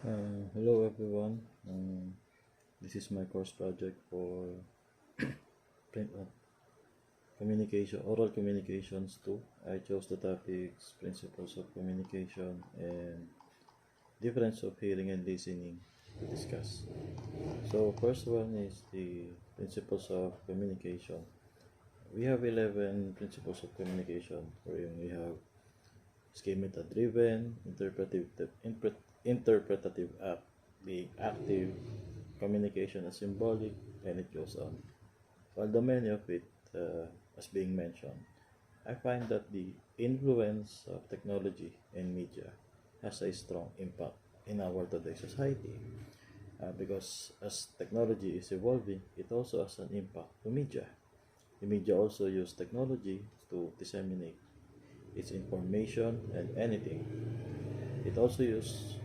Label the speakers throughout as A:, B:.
A: Hello everyone. This is my course project for print, communication, oral communications too. I chose the topics principles of communication and difference of hearing and listening to discuss. So first one is the principles of communication. We have 11 principles of communication wherein we have schemata driven, interpretative act, being active, communication as symbolic, and it goes on. While the many of it, as being mentioned, I find that the influence of technology and media has a strong impact in our today's society. Because as technology is evolving, it also has an impact to media. The media also use technology to disseminate its information and anything. It also uses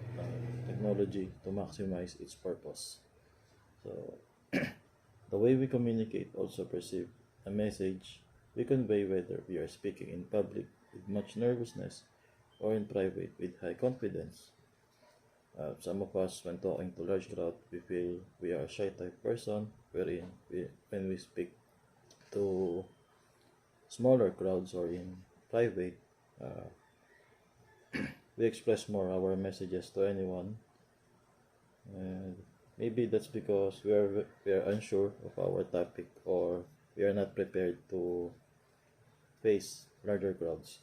A: technology to maximize its purpose. So the way we communicate also perceive a message we convey, whether we are speaking in public with much nervousness or in private with high confidence. Some of us, when talking to large crowd, we feel we are a shy type person, wherein when we speak to smaller crowds or in private, uh, we express more our messages to anyone. And maybe that's because we are unsure of our topic, or we are not prepared to face larger crowds.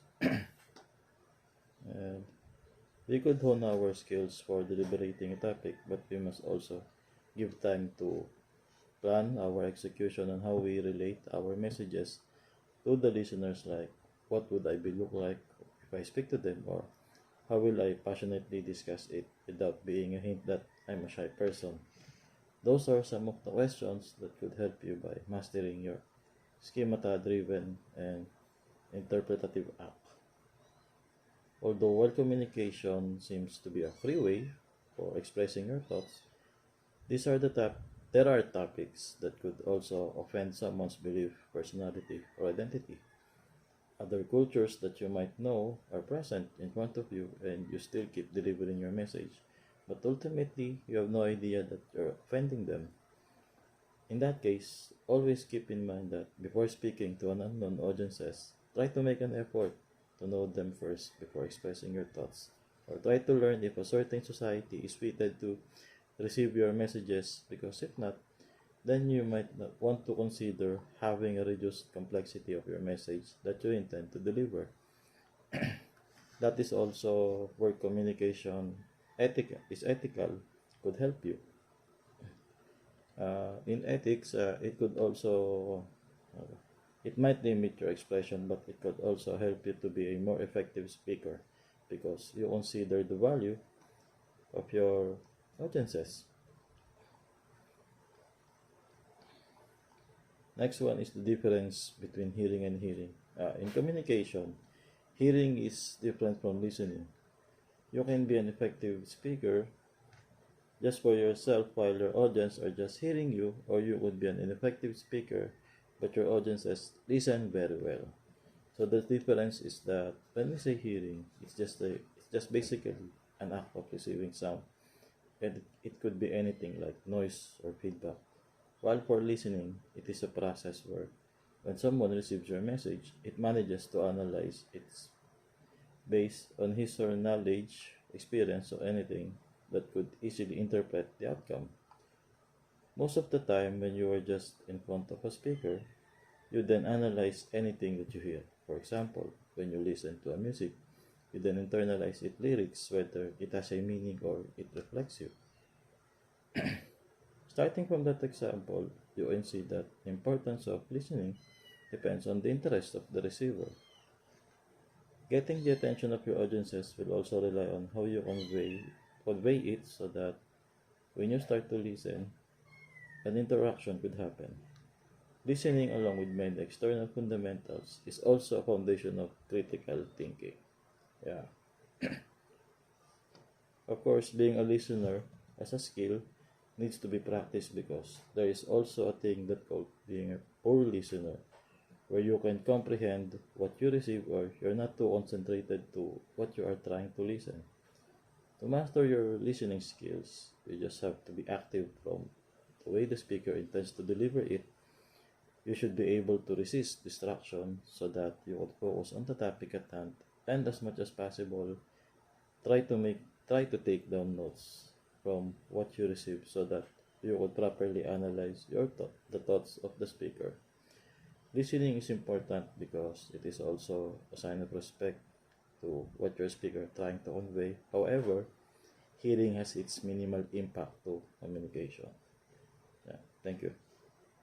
A: And we could hone our skills for deliberating a topic, but we must also give time to plan our execution on how we relate our messages to the listeners, like what would I be look like if I speak to them, or how will I passionately discuss it without being a hint that I'm a shy person. Those are some of the questions that could help you by mastering your schemata driven and interpretative act. Although while communication seems to be a free way for expressing your thoughts, these are the there are topics that could also offend someone's belief, personality, or identity. Other cultures that you might know are present in front of you and you still keep delivering your message, but ultimately you have no idea that you're offending them. In that case, always keep in mind that before speaking to an unknown audiences, try to make an effort to know them first before expressing your thoughts, or try to learn if a certain society is fitted to receive your messages, because if not, then you might not want to consider having a reduced complexity of your message that you intend to deliver. That is also where communication ethical could help you. In ethics, it could also uh, it might limit your expression, but it could also help you to be a more effective speaker because you consider the value of your audiences. Next one is the difference between hearing and hearing. In communication, hearing is different from listening. You can be an effective speaker just for yourself while your audience are just hearing you, or you would be an ineffective speaker but your audiences listen very well. So the difference is that when we say hearing, it's just basically an act of receiving sound, and it could be anything like noise or feedback. While for listening, it is a process where when someone receives your message, it manages to analyze it based on his or her knowledge, experience, or anything that could easily interpret the outcome. Most of the time, when you are just in front of a speaker, you then analyze anything that you hear. For example, when you listen to a music, you then internalize its lyrics, whether it has a meaning or it reflects you. Starting from that example, you can see that the importance of listening depends on the interest of the receiver. Getting the attention of your audiences will also rely on how you convey it, so that when you start to listen, an interaction could happen. Listening, along with many external fundamentals, is also a foundation of critical thinking. Yeah. Of course, being a listener as a skill needs to be practiced, because there is also a thing that called being a poor listener, where you can comprehend what you receive or you're not too concentrated to what you are trying to listen. To master your listening skills, you just have to be active from the way the speaker intends to deliver it. You should be able to resist distraction so that you would focus on the topic at hand, and as much as possible try to make try to take down notes from what you receive so that you would properly analyze the thoughts of the speaker. Listening is important because it is also a sign of respect to what your speaker is trying to convey. However, hearing has its minimal impact to communication. Yeah, thank you.